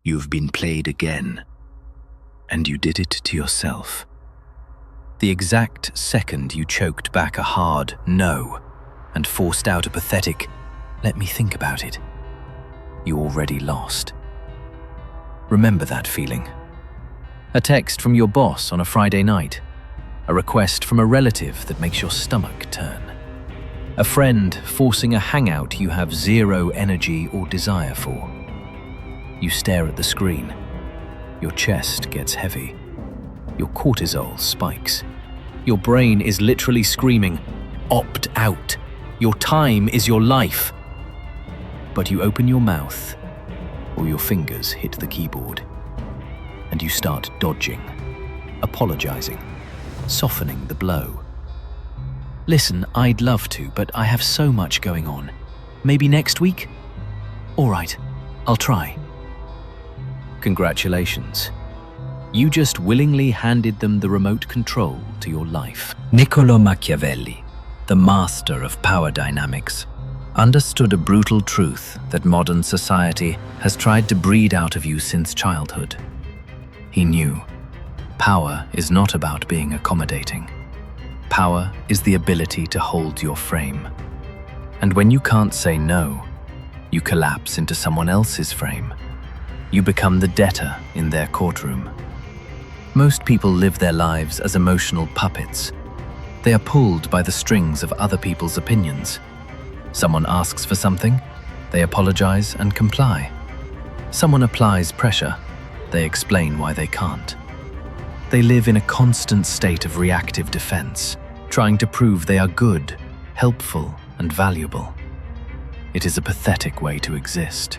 You've been played again. And you did it to yourself. The exact second you choked back a hard no and forced out a pathetic, "Let me think about it," you already lost. Remember that feeling. A text from your boss on a Friday night. A request from a relative that makes your stomach turn. A friend forcing a hangout you have zero energy or desire for. You stare at the screen. Your chest gets heavy. Your cortisol spikes. Your brain is literally screaming, "Opt out. Your time is your life." But you open your mouth, or your fingers hit the keyboard, and you start dodging, apologizing, softening the blow. "Listen, I'd love to, but I have so much going on. Maybe next week? All right, I'll try." Congratulations. You just willingly handed them the remote control to your life. Niccolò Machiavelli, the master of power dynamics, understood a brutal truth that modern society has tried to breed out of you since childhood. He knew power is not about being accommodating. Power is the ability to hold your frame. And when you can't say no, you collapse into someone else's frame. You become the debtor in their courtroom. Most people live their lives as emotional puppets. They are pulled by the strings of other people's opinions. Someone asks for something, they apologize and comply. Someone applies pressure, they explain why they can't. They live in a constant state of reactive defense, trying to prove they are good, helpful, and valuable. It is a pathetic way to exist.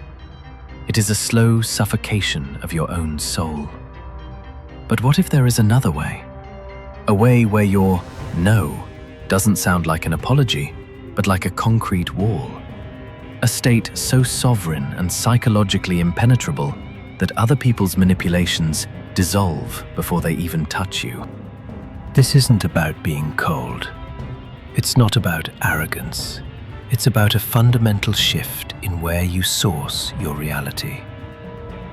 It is a slow suffocation of your own soul. But what if there is another way? A way where your no doesn't sound like an apology, but like a concrete wall. A state so sovereign and psychologically impenetrable that other people's manipulations dissolve before they even touch you. This isn't about being cold. It's not about arrogance. It's about a fundamental shift in where you source your reality.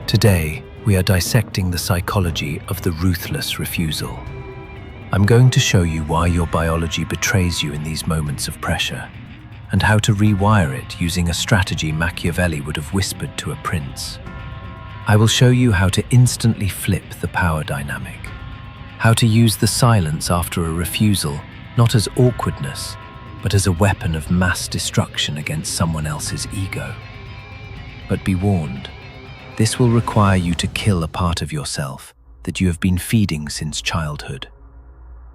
Today, we are dissecting the psychology of the ruthless refusal. I'm going to show you why your biology betrays you in these moments of pressure, and how to rewire it using a strategy Machiavelli would have whispered to a prince. I will show you how to instantly flip the power dynamic, how to use the silence after a refusal not as awkwardness, but as a weapon of mass destruction against someone else's ego. But be warned, this will require you to kill a part of yourself that you have been feeding since childhood,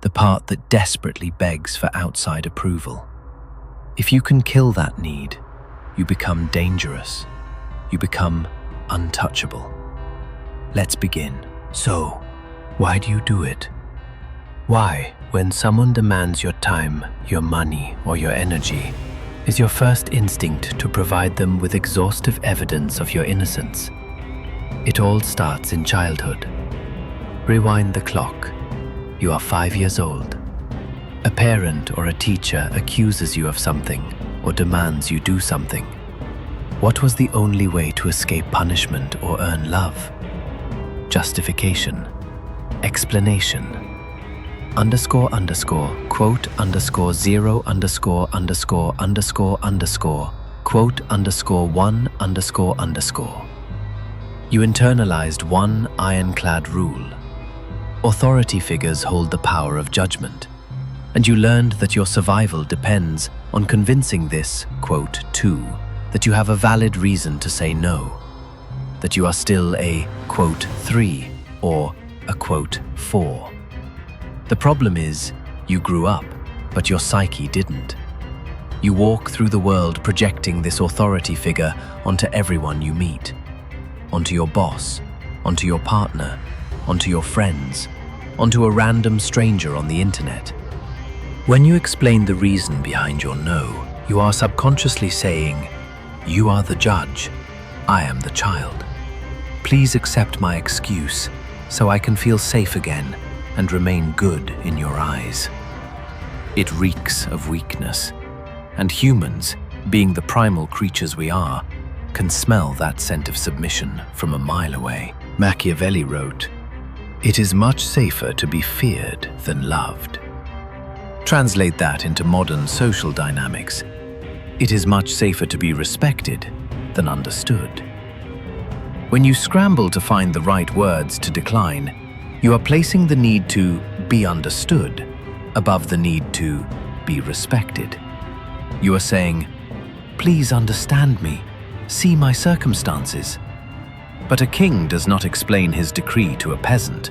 the part that desperately begs for outside approval. If you can kill that need, you become dangerous. You become untouchable. Let's begin. So, why do you do it? Why, when someone demands your time, your money, or your energy, is your first instinct to provide them with exhaustive evidence of your innocence? It all starts in childhood. Rewind the clock. You are 5 years old. A parent or a teacher accuses you of something or demands you do something. What was the only way to escape punishment or earn love? Justification. Explanation. Underscore underscore, quote underscore 0 underscore underscore underscore underscore, quote underscore 1 underscore underscore. You internalized one ironclad rule. Authority figures hold the power of judgment, and you learned that your survival depends on convincing this, quote, 2, that you have a valid reason to say no, that you are still a, quote, 3 or a, quote, 4. The problem is, you grew up, but your psyche didn't. You walk through the world projecting this authority figure onto everyone you meet, onto your boss, onto your partner, onto your friends, onto a random stranger on the internet. When you explain the reason behind your no, you are subconsciously saying, "You are the judge, I am the child. Please accept my excuse so I can feel safe again and remain good in your eyes." It reeks of weakness, and humans, being the primal creatures we are, can smell that scent of submission from a mile away. Machiavelli wrote, "It is much safer to be feared than loved." Translate that into modern social dynamics. It is much safer to be respected than understood. When you scramble to find the right words to decline, you are placing the need to be understood above the need to be respected. You are saying, "Please understand me, see my circumstances." But a king does not explain his decree to a peasant.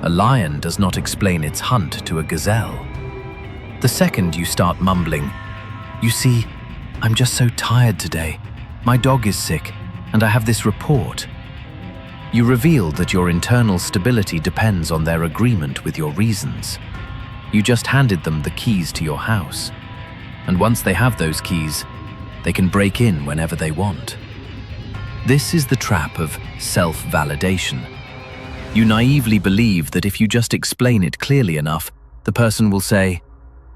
A lion does not explain its hunt to a gazelle. The second you start mumbling, "You see, I'm just so tired today. My dog is sick, and I have this report," you reveal that your internal stability depends on their agreement with your reasons. You just handed them the keys to your house, and once they have those keys, they can break in whenever they want. This is the trap of self-validation. You naively believe that if you just explain it clearly enough, the person will say,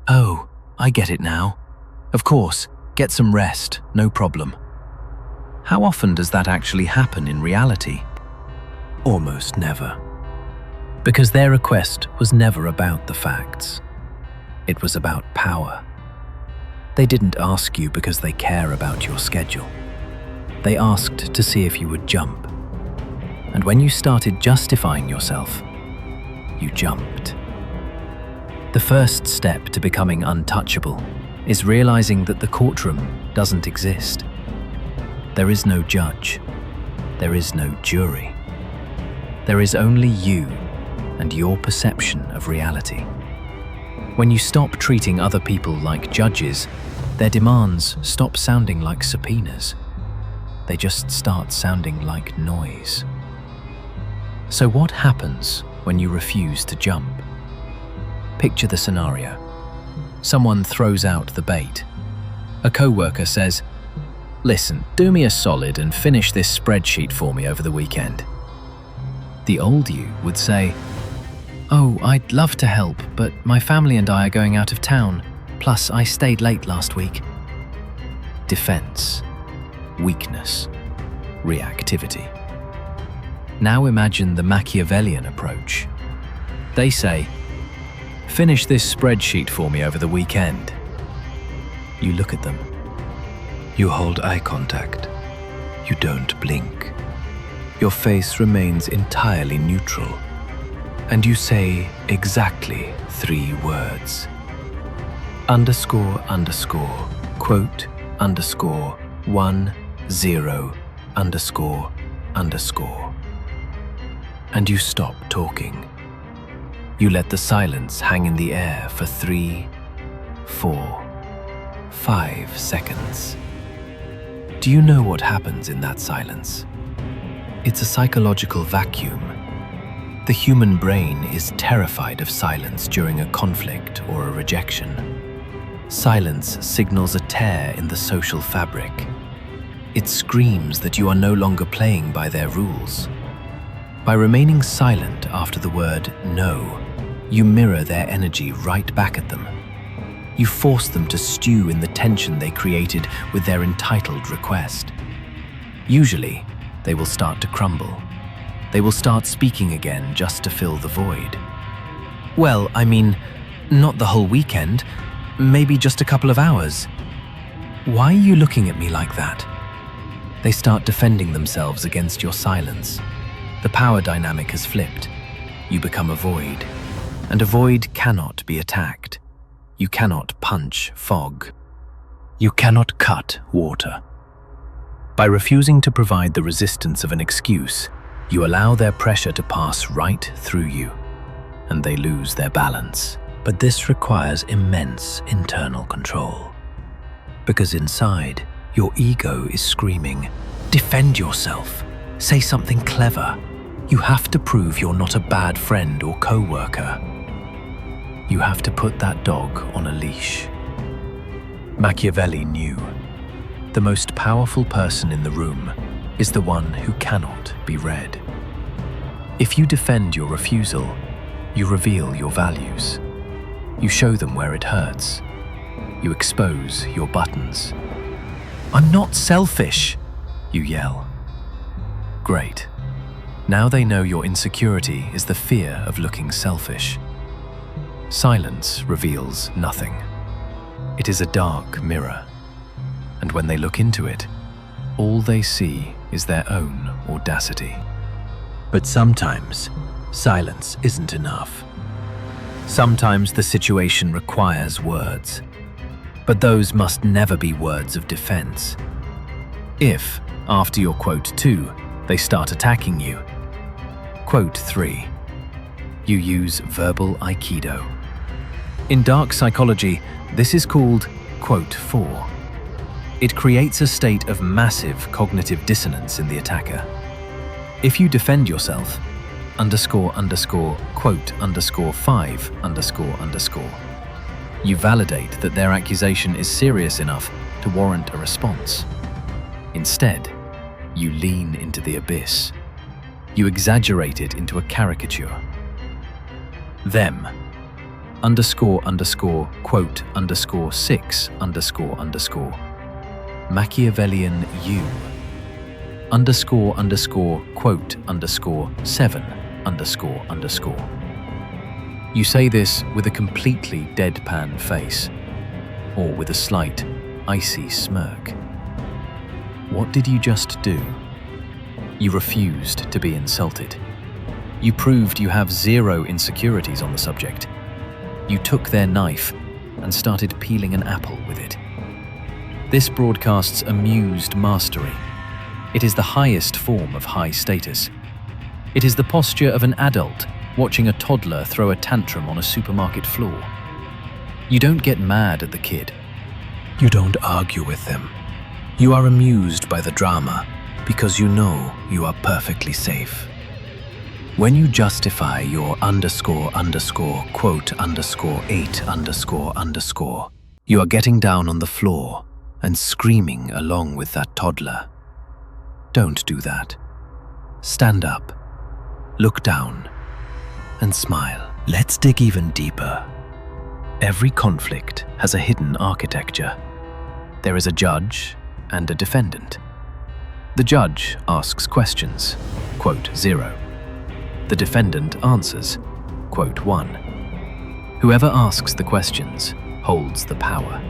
"Oh, I get it now. Of course, get some rest, no problem." How often does that actually happen in reality? Almost never. Because their request was never about the facts. It was about power. They didn't ask you because they care about your schedule. They asked to see if you would jump. And when you started justifying yourself, you jumped. The first step to becoming untouchable is realizing that the courtroom doesn't exist. There is no judge. There is no jury. There is only you and your perception of reality. When you stop treating other people like judges, their demands stop sounding like subpoenas. They just start sounding like noise. So what happens when you refuse to jump? Picture the scenario. Someone throws out the bait. A co-worker says, "Listen, do me a solid and finish this spreadsheet for me over the weekend." The old you would say, "Oh, I'd love to help, but my family and I are going out of town. Plus, I stayed late last week." Defense, weakness, reactivity. Now imagine the Machiavellian approach. They say, "Finish this spreadsheet for me over the weekend." You look at them. You hold eye contact. You don't blink. Your face remains entirely neutral. And you say exactly 3 words. __, quote, _10, __. And you stop talking. You let the silence hang in the air for 3, 4, 5 seconds. Do you know what happens in that silence? It's a psychological vacuum. The human brain is terrified of silence during a conflict or a rejection. Silence signals a tear in the social fabric. It screams that you are no longer playing by their rules. By remaining silent after the word no, you mirror their energy right back at them. You force them to stew in the tension they created with their entitled request. Usually, they will start to crumble. They will start speaking again just to fill the void. "Well, I mean, not the whole weekend, maybe just a couple of hours." "Why are you looking at me like that?" They start defending themselves against your silence. The power dynamic has flipped. You become a void, and a void cannot be attacked. You cannot punch fog. You cannot cut water. By refusing to provide the resistance of an excuse, you allow their pressure to pass right through you, and they lose their balance. But this requires immense internal control. Because inside, your ego is screaming, "Defend yourself. Say something clever. You have to prove you're not a bad friend or co-worker. You have to put that dog on a leash." Machiavelli knew the most powerful person in the room is the one who cannot be read. If you defend your refusal, you reveal your values. You show them where it hurts. You expose your buttons. "I'm not selfish," You yell. Great. Now they know your insecurity is the fear of looking selfish. Silence reveals nothing. It is a dark mirror, and when they look into it, all they see is their own audacity. But sometimes, silence isn't enough. Sometimes the situation requires words, but those must never be words of defense. If, after your quote 2, they start attacking you, quote 3, you use verbal Aikido. In dark psychology, this is called quote 4. It creates a state of massive cognitive dissonance in the attacker. If you defend yourself, __quote_5__, you validate that their accusation is serious enough to warrant a response. Instead, you lean into the abyss. You exaggerate it into a caricature. Them, __quote_6__, Machiavellian you, __quote_7__. You say this with a completely deadpan face, or with a slight, icy smirk. What did you just do? You refused to be insulted. You proved you have zero insecurities on the subject. You took their knife and started peeling an apple with it. This broadcasts amused mastery. It is the highest form of high status. It is the posture of an adult watching a toddler throw a tantrum on a supermarket floor. You don't get mad at the kid. You don't argue with them. You are amused by the drama because you know you are perfectly safe. When you justify your __quote_8__, you are getting down on the floor and screaming along with that toddler. Don't do that. Stand up, look down, and smile. Let's dig even deeper. Every conflict has a hidden architecture. There is a judge and a defendant. The judge asks questions, quote 0. The defendant answers, quote 1. Whoever asks the questions holds the power.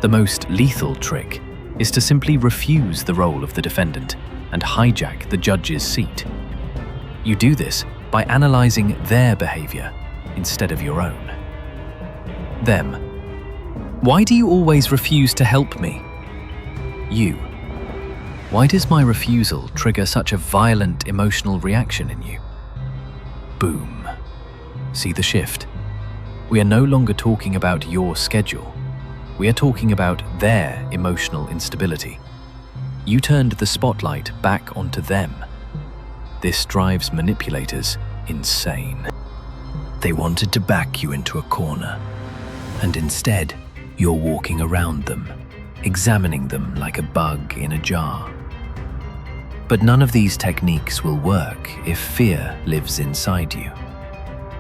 The most lethal trick is to simply refuse the role of the defendant and hijack the judge's seat. You do this by analyzing their behavior instead of your own. Them. Why do you always refuse to help me? You. Why does my refusal trigger such a violent emotional reaction in you? Boom. See the shift? We are no longer talking about your schedule. We are talking about their emotional instability. You turned the spotlight back onto them. This drives manipulators insane. They wanted to back you into a corner, and instead, you're walking around them, examining them like a bug in a jar. But none of these techniques will work if fear lives inside you.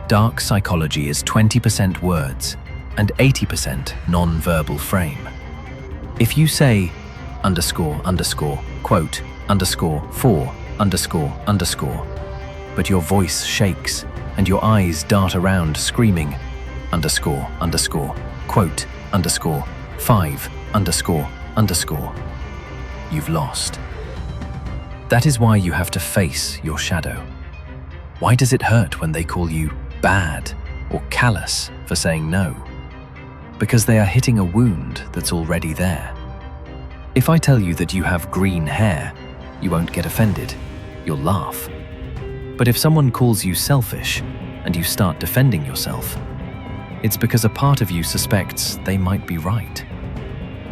Dark psychology is 20% words and 80% non-verbal frame. If you say __quote_4__, but your voice shakes and your eyes dart around screaming __quote_5__, you've lost. That is why you have to face your shadow. Why does it hurt when they call you bad or callous for saying no? Because they are hitting a wound that's already there. If I tell you that you have green hair, you won't get offended. You'll laugh. But if someone calls you selfish and you start defending yourself, it's because a part of you suspects they might be right.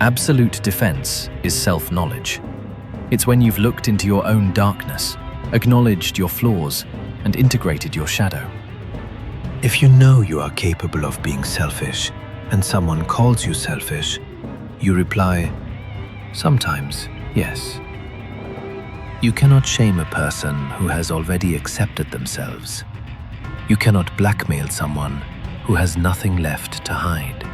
Absolute defense is self-knowledge. It's when you've looked into your own darkness, acknowledged your flaws, and integrated your shadow. If you know you are capable of being selfish, and someone calls you selfish, you reply, sometimes, yes. You cannot shame a person who has already accepted themselves. You cannot blackmail someone who has nothing left to hide.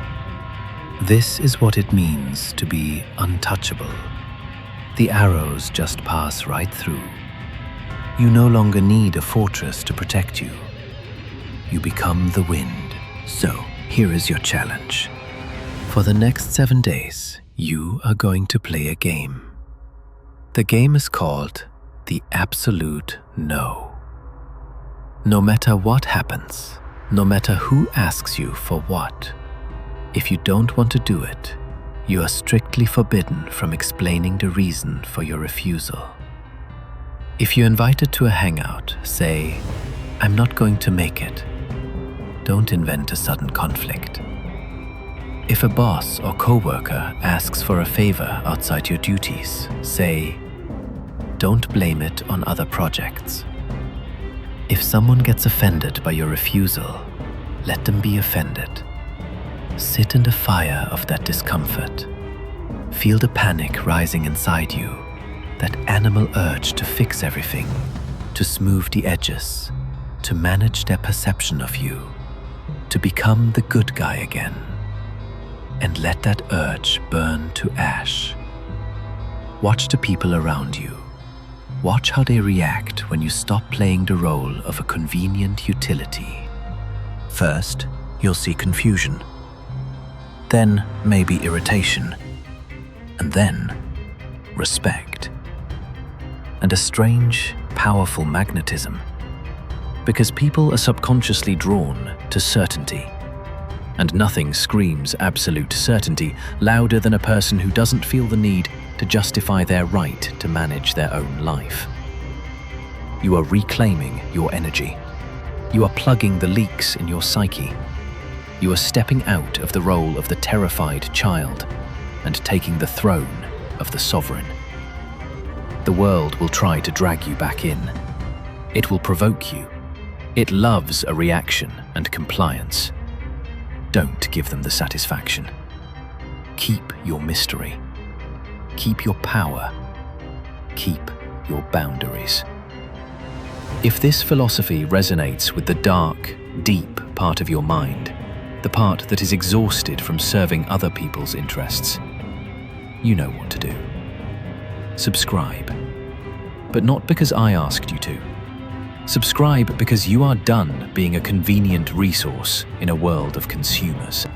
This is what it means to be untouchable. The arrows just pass right through. You no longer need a fortress to protect you. You become the wind. So, here is your challenge. For the next 7 days, you are going to play a game. The game is called the Absolute No. No matter what happens, no matter who asks you for what, if you don't want to do it, you are strictly forbidden from explaining the reason for your refusal. If you're invited to a hangout, say, "I'm not going to make it." Don't invent a sudden conflict. If a boss or coworker asks for a favor outside your duties, say, "Don't blame it on other projects." If someone gets offended by your refusal, let them be offended. Sit in the fire of that discomfort. Feel the panic rising inside you, that animal urge to fix everything, to smooth the edges, to manage their perception of you, to become the good guy again. And let that urge burn to ash. Watch the people around you. Watch how they react when you stop playing the role of a convenient utility. First, you'll see confusion. Then maybe irritation. And then respect. And a strange, powerful magnetism. Because people are subconsciously drawn to certainty. And nothing screams absolute certainty louder than a person who doesn't feel the need to justify their right to manage their own life. You are reclaiming your energy. You are plugging the leaks in your psyche. You are stepping out of the role of the terrified child and taking the throne of the sovereign. The world will try to drag you back in. It will provoke you. It loves a reaction and compliance. Don't give them the satisfaction. Keep your mystery. Keep your power. Keep your boundaries. If this philosophy resonates with the dark, deep part of your mind, the part that is exhausted from serving other people's interests, you know what to do. Subscribe. But not because I asked you to. Subscribe because you are done being a convenient resource in a world of consumers.